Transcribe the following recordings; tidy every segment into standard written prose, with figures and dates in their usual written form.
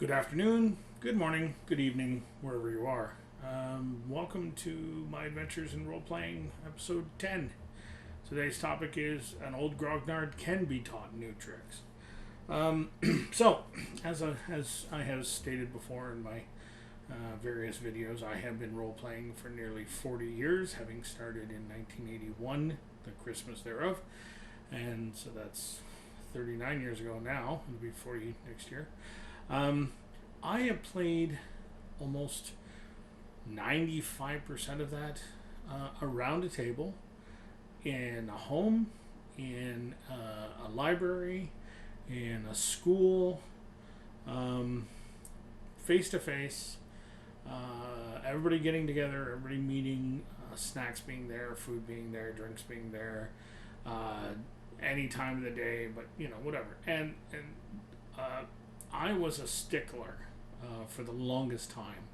Good afternoon, good morning, good evening, wherever you are. Welcome to my adventures in role-playing, episode 10. Today's topic is an old Grognard can be taught new tricks. So, as I have stated before in my various videos, I have been role-playing for nearly 40 years, having started in 1981, the Christmas thereof. And so that's 39 years ago now. It'll be 40 next year. I have played almost 95% of that around a table, in a home, in a library, in a school, face to face, everybody getting together, everybody meeting, snacks being there, food being there, drinks being there, any time of the day, but whatever. And I was a stickler for the longest time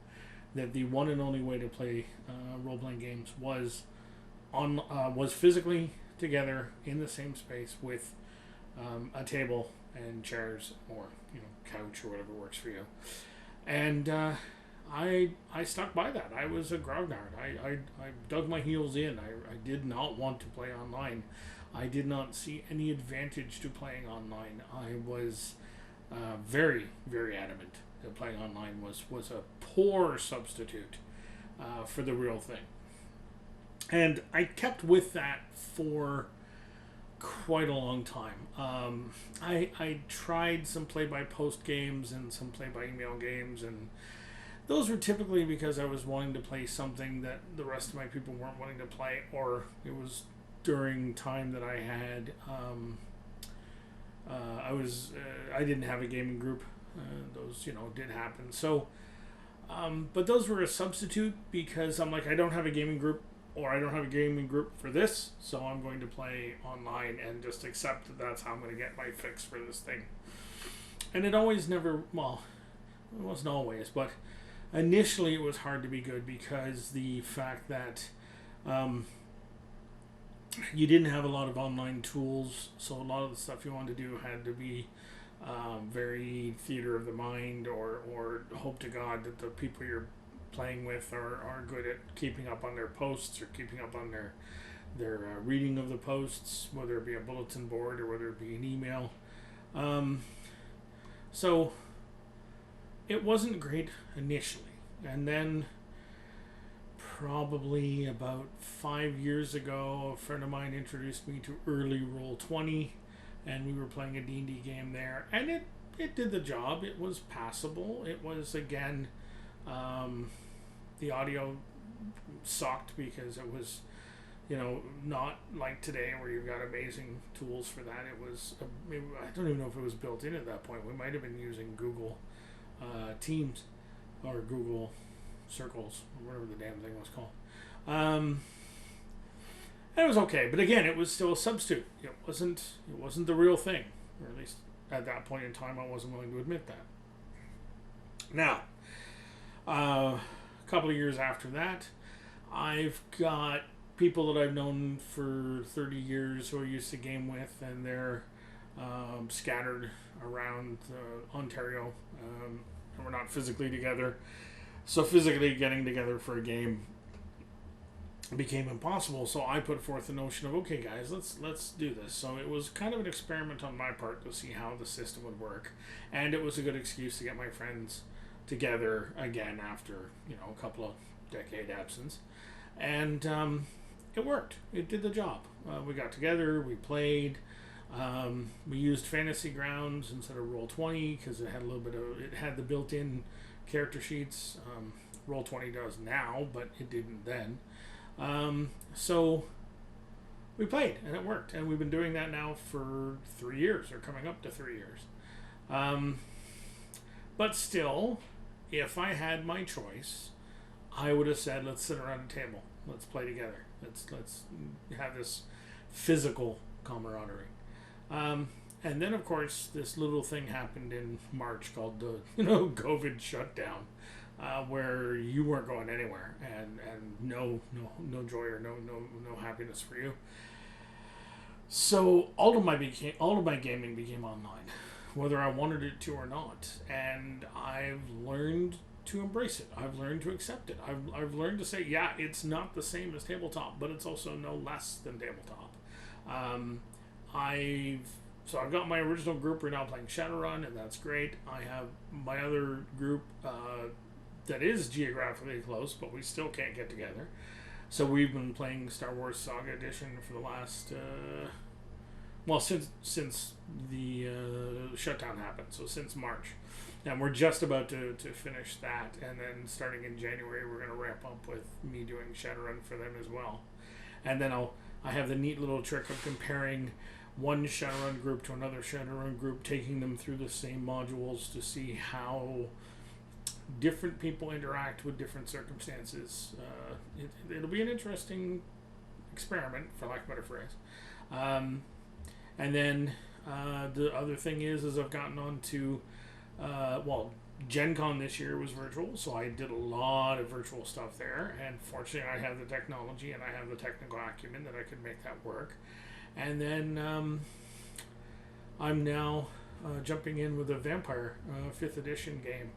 that the one and only way to play role-playing games was physically together in the same space with a table and chairs or couch or whatever works for you. And I stuck by that. I was a grognard. I dug my heels in. I did not want to play online. I did not see any advantage to playing online. I was very, very adamant that playing online was a poor substitute for the real thing. And I kept with that for quite a long time. I tried some play-by-post games and some play-by-email games, and those were typically because I was wanting to play something that the rest of my people weren't wanting to play, or it was during time that I had I didn't have a gaming group. Those did happen. So, but those were a substitute because I'm like, I don't have a gaming group, or I don't have a gaming group for this, so I'm going to play online and just accept that that's how I'm going to get my fix for this thing. And it always never, well, it wasn't always, but initially it was hard to be good because the fact that you didn't have a lot of online tools, so a lot of the stuff you wanted to do had to be very theater of the mind, or hope to God that the people you're playing with are good at keeping up on their posts or keeping up on their reading of the posts, whether it be a bulletin board or whether it be an email. So it wasn't great initially, and then probably about 5 years ago, a friend of mine introduced me to early Roll20, and we were playing a D&D game there, and it did the job. It was passable. It was, again, the audio sucked because it was, not like today where you've got amazing tools for that. I don't even know if it was built in at that point. We might have been using Google Teams or Google Circles, or whatever the damn thing was called. And it was okay, but again, it was still a substitute. It wasn't the real thing, or at least at that point in time, I wasn't willing to admit that. Now, a couple of years after that, I've got people that I've known for 30 years who I used to game with, and they're scattered around Ontario, and we're not physically together. So physically getting together for a game became impossible. So I put forth the notion of, okay, guys, let's do this. So it was kind of an experiment on my part to see how the system would work, and it was a good excuse to get my friends together again after a couple of decade absence, and it worked. It did the job. We got together, we played. We used Fantasy Grounds instead of Roll20 because it had the built-in character sheets. Roll20 does now, but it didn't then. So we played, and it worked, and we've been doing that now for 3 years, or coming up to 3 years. But still, if I had my choice, I would have said, let's sit around a table, let's play together, let's have this physical camaraderie. And then, of course, this little thing happened in March called the COVID shutdown, where you weren't going anywhere, and no joy or no happiness for you. So all of my gaming became online. whether I wanted it to or not. And I've learned to embrace it. I've learned to accept it. I've learned to say, yeah, it's not the same as tabletop, but it's also no less than tabletop. Um, I've got my original group. We're now playing Shadowrun, and that's great. I have my other group that is geographically close, but we still can't get together. So we've been playing Star Wars Saga Edition for the last, since the shutdown happened, so since March. And we're just about to finish that, and then starting in January, we're going to wrap up with me doing Shadowrun for them as well. And then I have the neat little trick of comparing one Shadowrun group to another Shadowrun group, taking them through the same modules to see how different people interact with different circumstances. It'll be an interesting experiment, for lack of a better phrase. And then the other thing is I've gotten on to, Gen Con this year was virtual, so I did a lot of virtual stuff there, and fortunately I have the technology and I have the technical acumen that I could make that work. And then I'm now jumping in with a Vampire 5th edition game,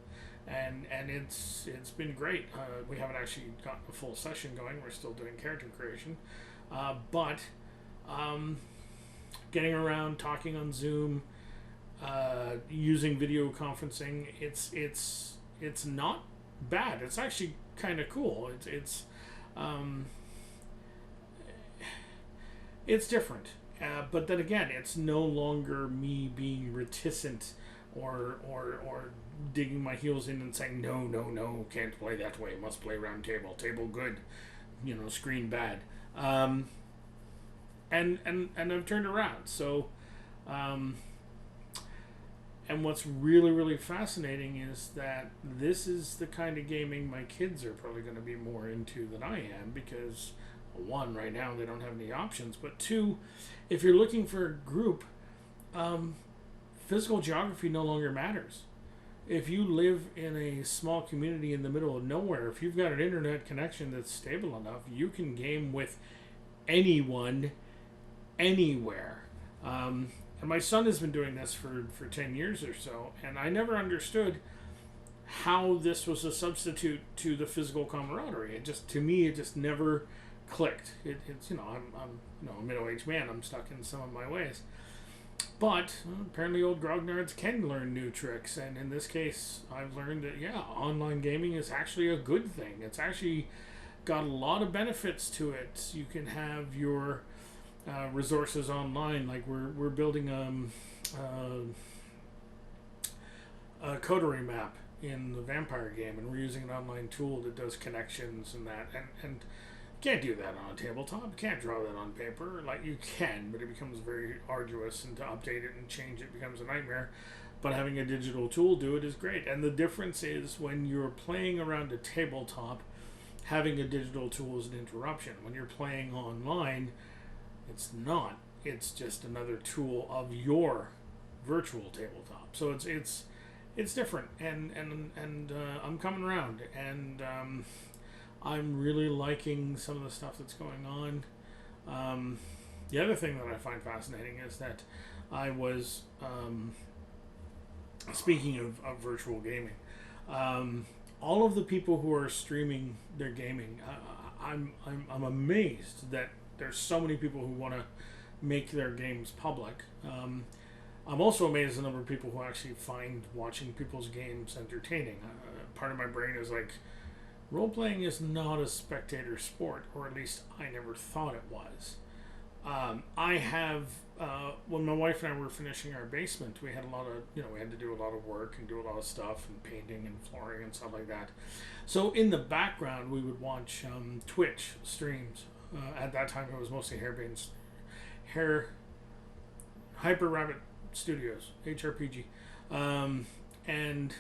and it's been great. We haven't actually gotten a full session going. We're still doing character creation, but getting around, talking on Zoom, using video conferencing, it's not bad. It's actually kind of cool. It's different, but then again, it's no longer me being reticent or digging my heels in and saying no, can't play that way. Must play round table. Table good, screen bad. And I've turned around. So, and what's really, really fascinating is that this is the kind of gaming my kids are probably going to be more into than I am, because one, right now they don't have any options, but two, if you're looking for a group, physical geography no longer matters. If you live in a small community in the middle of nowhere, if you've got an internet connection that's stable enough, you can game with anyone, anywhere. And my son has been doing this for 10 years or so, and I never understood how this was a substitute to the physical camaraderie. To me, it just never clicked. It's I'm a middle-aged man. I'm stuck in some of my ways. But apparently old grognards can learn new tricks, and in this case, I've learned that, online gaming is actually a good thing. It's actually got a lot of benefits to it. You can have your resources online. Like we're building a coterie map in the vampire game, and we're using an online tool that does connections and that, and you can't do that on a tabletop. You can't draw that on paper. Like, you can, but it becomes very arduous, and to update it and change it becomes a nightmare. But having a digital tool do it is great. And the difference is, when you're playing around a tabletop, having a digital tool is an interruption. When you're playing online, it's not. It's just another tool of your virtual tabletop. So it's different, and I'm coming around, and I'm really liking some of the stuff that's going on. The other thing that I find fascinating is that I was speaking of virtual gaming. All of the people who are streaming their gaming, I'm amazed that there's so many people who want to make their games public. I'm also amazed at the number of people who actually find watching people's games entertaining. Part of my brain is like, role-playing is not a spectator sport, or at least I never thought it was. I have, when my wife and I were finishing our basement, we had a lot of, we had to do a lot of work and do a lot of stuff, and painting and flooring and stuff like that. So in the background, we would watch Twitch streams. At that time, it was mostly Hyper Rabbit Studios, HRPG. And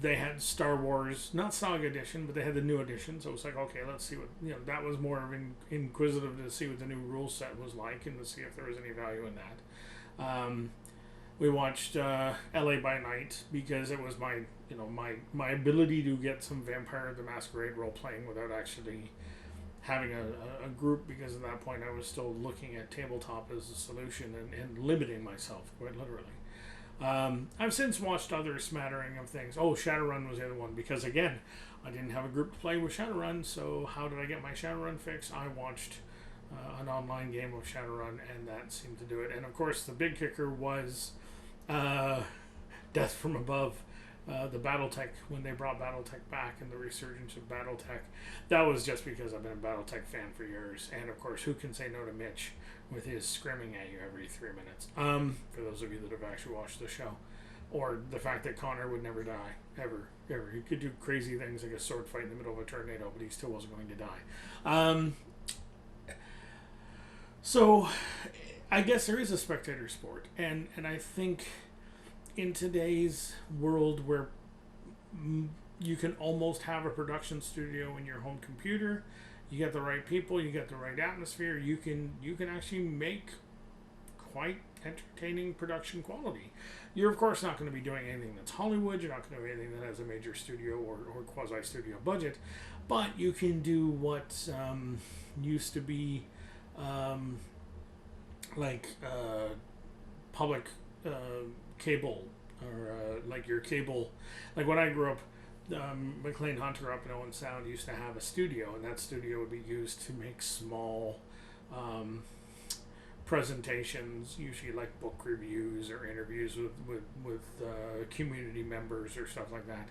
they had Star Wars, not Saga Edition, but they had the new edition. So it was like, okay, let's see what, that was more of inquisitive to see what the new rule set was like and to see if there was any value in that. We watched LA by Night because it was my ability to get some Vampire the Masquerade role playing without actually having a group, because at that point I was still looking at tabletop as a solution and limiting myself quite literally. I've since watched other smattering of things. Oh, Shadowrun was the other one, because again, I didn't have a group to play with Shadowrun, so how did I get my Shadowrun fix? I watched an online game of Shadowrun, and that seemed to do it. And of course, the big kicker was Death from Above, the BattleTech, when they brought BattleTech back and the resurgence of BattleTech. That was just because I've been a BattleTech fan for years, and of course, who can say no to Mitch with his screaming at you every 3 minutes? For those of you that have actually watched the show. Or the fact that Connor would never die, ever. He could do crazy things like a sword fight in the middle of a tornado, but he still wasn't going to die. So, I guess there is a spectator sport, and I think in today's world where you can almost have a production studio in your home computer, you get the right people, you get the right atmosphere, you can actually make quite entertaining production quality. You're of course not going to be doing anything that's Hollywood, you're not going to do anything that has a major studio or quasi-studio budget, but you can do what used to be public cable, or like your cable, like when I grew up, McLean Hunter up in Owen Sound used to have a studio, and that studio would be used to make small presentations, usually like book reviews or interviews with community members or stuff like that.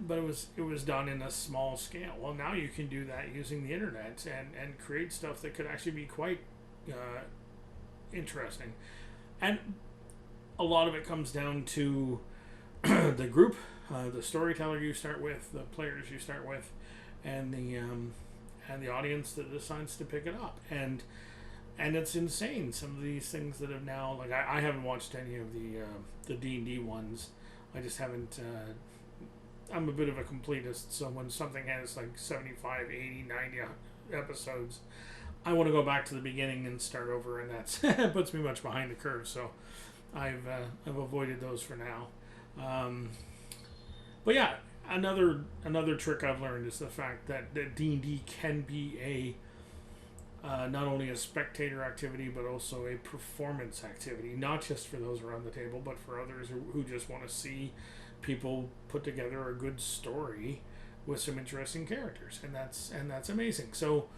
But it was done in a small scale. Well, now you can do that using the internet and create stuff that could actually be quite interesting. And a lot of it comes down to the group, the storyteller you start with, the players you start with, and the audience that decides to pick it up. And it's insane, some of these things that have now, like I haven't watched any of the D&D ones. I just haven't. I'm a bit of a completist, so when something has like 75, 80, 90 episodes, I want to go back to the beginning and start over, and that puts me much behind the curve. So I've avoided those for now. But yeah, another trick I've learned is the fact that D&D can be a not only a spectator activity, but also a performance activity, not just for those around the table, but for others who just want to see people put together a good story with some interesting characters, and that's amazing. So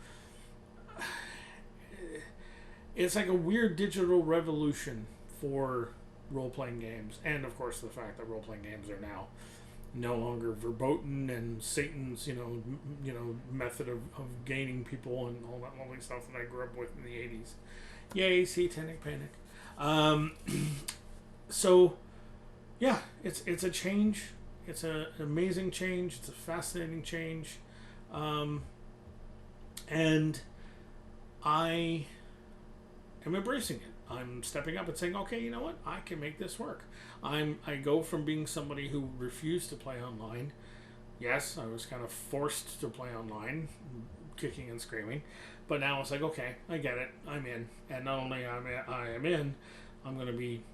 it's like a weird digital revolution for role-playing games, and of course the fact that role-playing games are now no longer verboten and Satan's method of gaining people and all that lovely stuff that I grew up with in the 80s. Yay, satanic panic. So yeah, it's a change. It's an amazing change. It's a fascinating change. And I am embracing it. I'm stepping up and saying, okay, you know what? I can make this work. I go from being somebody who refused to play online. Yes, I was kind of forced to play online, kicking and screaming. But now it's like, okay, I get it. I'm in. And not only I am in, I'm going to be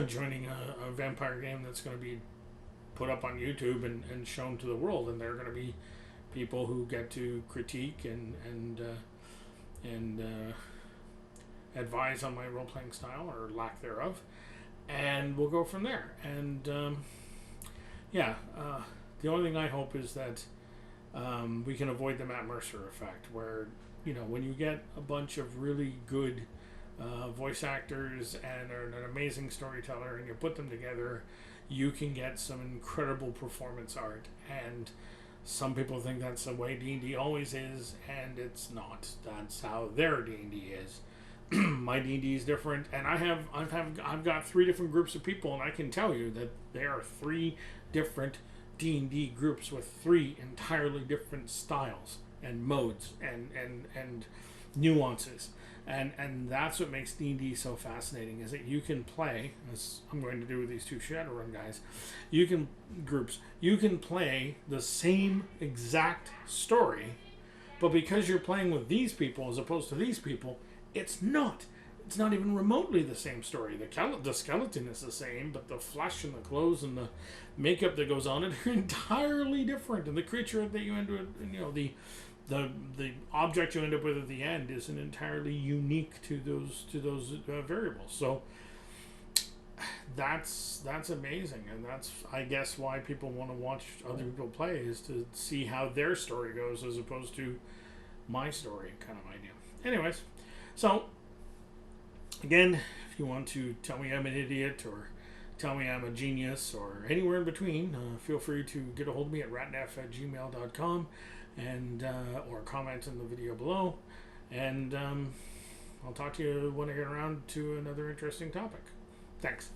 joining a vampire game that's going to be put up on YouTube and shown to the world. And there are going to be people who get to critique and advise on my role-playing style or lack thereof, and we'll go from there. And the only thing I hope is that we can avoid the Matt Mercer effect, where when you get a bunch of really good voice actors and an amazing storyteller and you put them together, you can get some incredible performance art. And some people think that's the way D&D always is, and it's not. That's how their D&D is. My D&D is different, and I've got 3 different groups of people, and I can tell you that there are 3 different D&D groups with 3 entirely different styles and modes and nuances, and that's what makes D&D so fascinating, is that you can play, as I'm going to do with these 2 Shadowrun guys, you can play the same exact story, but because you're playing with these people as opposed to these people, it's not even remotely the same story. The skeleton is the same, but the flesh and the clothes and the makeup that goes on it are entirely different. And the creature that you enter, the object you end up with at the end isn't entirely unique to those variables. So that's amazing, and that's, I guess, why people want to watch other people play, is to see how their story goes as opposed to my story kind of idea. Anyways, so again, if you want to tell me I'm an idiot or tell me I'm a genius or anywhere in between, feel free to get a hold of me at ratnef@gmail.com, and or comment in the video below, and I'll talk to you when I get around to another interesting topic. Thanks.